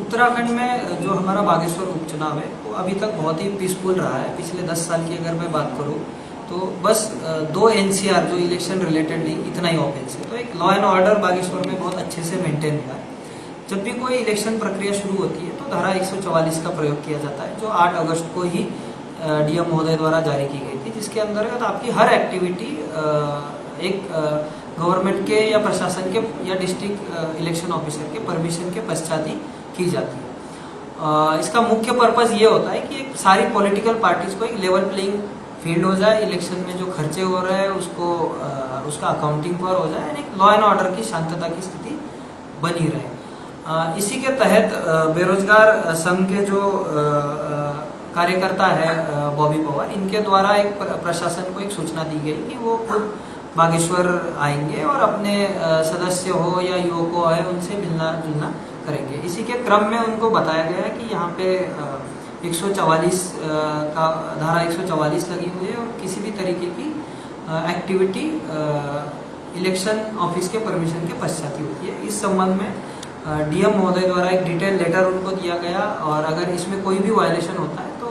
उत्तराखंड में जो हमारा बागेश्वर उपचुनाव है वो अभी तक बहुत ही पीसफुल रहा है। पिछले 10 साल की अगर मैं बात करूं तो बस 2 एनसीआर जो इलेक्शन रिलेटेड नहीं, इतना ही ऑफेंस है। तो एक लॉ एंड ऑर्डर बागेश्वर में बहुत अच्छे से मेंटेन हुआ है। जब भी कोई इलेक्शन प्रक्रिया शुरू होती है तो धारा 144 का प्रयोग किया जाता है, जो 8 अगस्त को ही डीएम महोदय द्वारा जारी की गई थी, जिसके अंतर्गत आपकी हर एक्टिविटी एक गवर्नमेंट के या प्रशासन के या डिस्ट्रिक्ट इलेक्शन ऑफिसर के परमिशन के पश्चात ही की जाती है। इसका मुख्य पर्पस ये होता है कि एक सारी पॉलिटिकल पार्टीज को एक लेवल प्लेइंग फील्ड हो जाए, इलेक्शन में जो खर्चे हो रहे हैं उसको उसका अकाउंटिंग पर हो जाए, यानी लॉ एंड ऑर्डर की शांतता की स्थिति बनी रहे। इसी के तहत बेरोजगार संघ के जो कार्यकर्ता है बॉबी पवार, इनके द्वारा एक प्रशासन को एक सूचना दी गई कि वो खुद बागेश्वर आएंगे और अपने सदस्य हो या युवकों है उनसे मिलना जुलना करेंगे। इसी के क्रम में उनको बताया गया कि यहाँ पे 144 का धारा 144 लगी हुई है और किसी भी तरीके की एक्टिविटी इलेक्शन ऑफिस के परमिशन के पश्चात ही होती है। इस संबंध में डीएम महोदय द्वारा एक डिटेल लेटर उनको दिया गया और अगर इसमें कोई भी वायलेशन होता है तो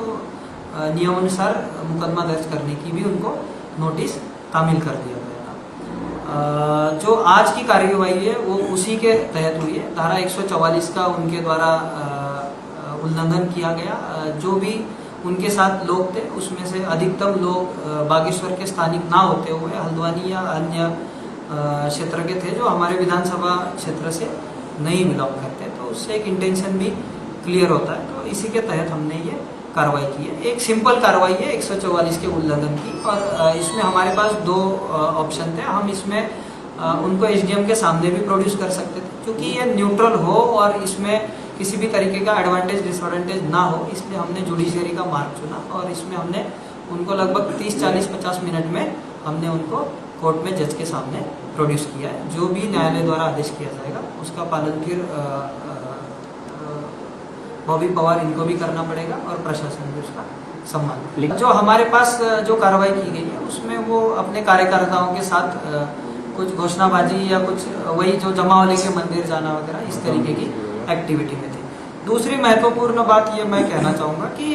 नियमानुसार मुकदमा दर्ज करने की भी उनको नोटिस तामील कर दिया गया था। जो आज की कार्यवाही है वो उसी के तहत हुई है। धारा 144 का उनके द्वारा उल्लंघन किया गया। जो भी उनके साथ लोग थे उसमें से अधिकतम लोग बागेश्वर के स्थानिक ना होते हुए हल्द्वानी या अन्य क्षेत्र के थे, जो हमारे विधानसभा क्षेत्र से नहीं बिलोंग करते, तो उससे एक इंटेंशन भी क्लियर होता है। तो इसी के तहत हमने ये कार्रवाई की है। एक सिंपल कार्रवाई है 144 के उल्लंघन की, और इसमें हमारे पास 2 ऑप्शन थे। हम इसमें उनको एसडीएम के सामने भी प्रोड्यूस कर सकते थे, क्योंकि ये न्यूट्रल हो और इसमें किसी भी तरीके का एडवांटेज डिसएडवांटेज ना हो, इसलिए हमने जुडिशियरी का मार्ग चुना और इसमें हमने उनको लगभग 30, 40, 50 मिनट में हमने उनको कोर्ट में जज के सामने प्रोड्यूस किया है। जो भी न्यायालय द्वारा आदेश किया जाएगा उसका पालन फिर बॉबी पवार इनको भी करना पड़ेगा और प्रशासन भी उसका सम्मान। जो हमारे पास जो कार्रवाई की गई है उसमें वो अपने कार्यकर्ताओं के साथ कुछ घोषणाबाजी या कुछ वही जो जमावली के मंदिर जाना वगैरह इस तरीके की एक्टिविटी में थी। दूसरी महत्वपूर्ण बात ये मैं कहना चाहूँगा कि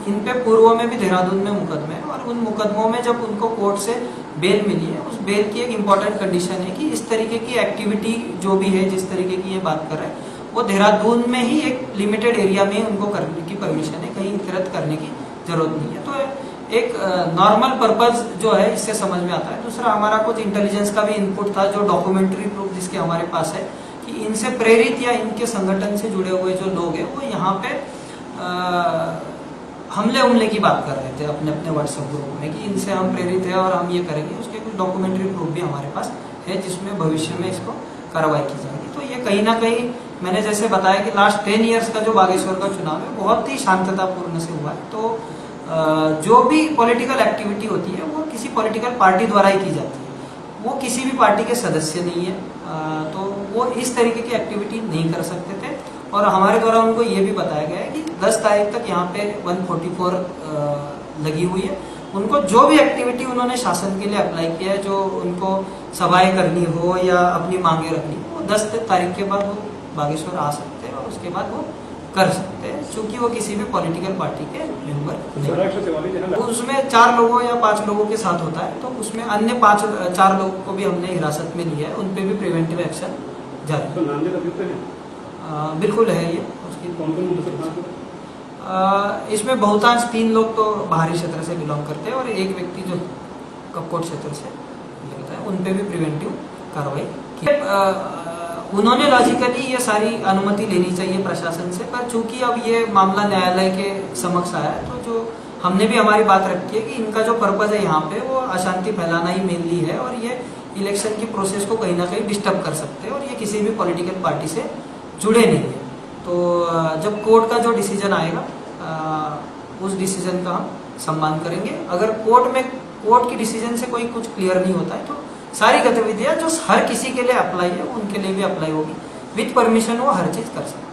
इन पे पूर्व में भी देहरादून में मुकदमे हैं और उन मुकदमों में जब उनको कोर्ट से बेल मिली है, उस बेल की एक इम्पॉर्टेंट कंडीशन है कि इस तरीके की एक्टिविटी जो भी है, जिस तरीके की ये बात कर रहे हैं, वो देहरादून में ही एक लिमिटेड एरिया में उनको करने की परमिशन है, कहीं इतरत करने की जरूरत नहीं है। तो एक नॉर्मल पर्पज जो है इससे समझ में आता है। दूसरा, हमारा कुछ इंटेलिजेंस का भी इनपुट था, जो डॉक्यूमेंट्री प्रूफ जिसके हमारे पास है कि इनसे प्रेरित या इनके संगठन से जुड़े हुए जो लोग हैं वो यहाँ पे हमले की बात कर रहे थे अपने अपने व्हाट्सएप ग्रुप में कि इनसे हम प्रेरित है और हम ये करेंगे। उसके कुछ डॉक्यूमेंट्री प्रूफ भी हमारे पास है जिसमें भविष्य में इसको कार्रवाई की जाएगी। तो ये कहीं ना कहीं मैंने जैसे बताया कि लास्ट 10 ईयर्स का जो बागेश्वर का चुनाव है बहुत ही शांततापूर्ण से हुआ है। तो जो भी पॉलिटिकल एक्टिविटी होती है वो किसी पॉलिटिकल पार्टी द्वारा ही की जाती है, वो किसी भी पार्टी के सदस्य नहीं है, तो वो इस तरीके की एक्टिविटी नहीं कर सकते थे। और हमारे द्वारा उनको ये भी बताया गया है कि 10 तारीख तक यहाँ पे 144 लगी हुई है। उनको जो भी एक्टिविटी उन्होंने शासन के लिए अप्लाई किया है, जो उनको सभाएं करनी हो या अपनी मांगे रखनी हो, वो 10 तारीख के बाद वो बागेश्वर आ सकते हैं और उसके बाद वो कर सकते हैं, क्योंकि वो किसी भी पॉलिटिकल पार्टी के मेंबर नहीं। उसमें 4 लोगों या 5 लोगों के साथ होता है, तो उसमें अन्य 4 लोगों को भी हमने हिरासत में लिया है, उन पे भी प्रिवेंटिव एक्शन जारी बिल्कुल है। ये उसकी इसमें बहुतांश 3 लोग तो बाहरी क्षेत्र से बिलोंग करते हैं और एक व्यक्ति जो कपकोट क्षेत्र से लगता है, उन पे भी प्रिवेंटिव कार्रवाई की। उन्होंने लॉजिकली ये सारी अनुमति लेनी चाहिए प्रशासन से, पर चूंकि अब ये मामला न्यायालय के समक्ष आया है, तो जो हमने भी हमारी बात रखी है कि इनका जो पर्पज है यहाँ पे वो अशांति फैलाना ही मेनली है और ये इलेक्शन की प्रोसेस को कहीं ना कहीं डिस्टर्ब कर सकते हैं और ये किसी भी पॉलिटिकल पार्टी से जुड़े नहीं है। तो जब कोर्ट का जो डिसीजन आएगा उस डिसीजन का हम सम्मान करेंगे। अगर कोर्ट की डिसीजन से कोई कुछ क्लियर नहीं होता है तो सारी गतिविधियां जो हर किसी के लिए अप्लाई है उनके लिए भी अप्लाई होगी। विद परमिशन वो हर चीज कर सकते हैं।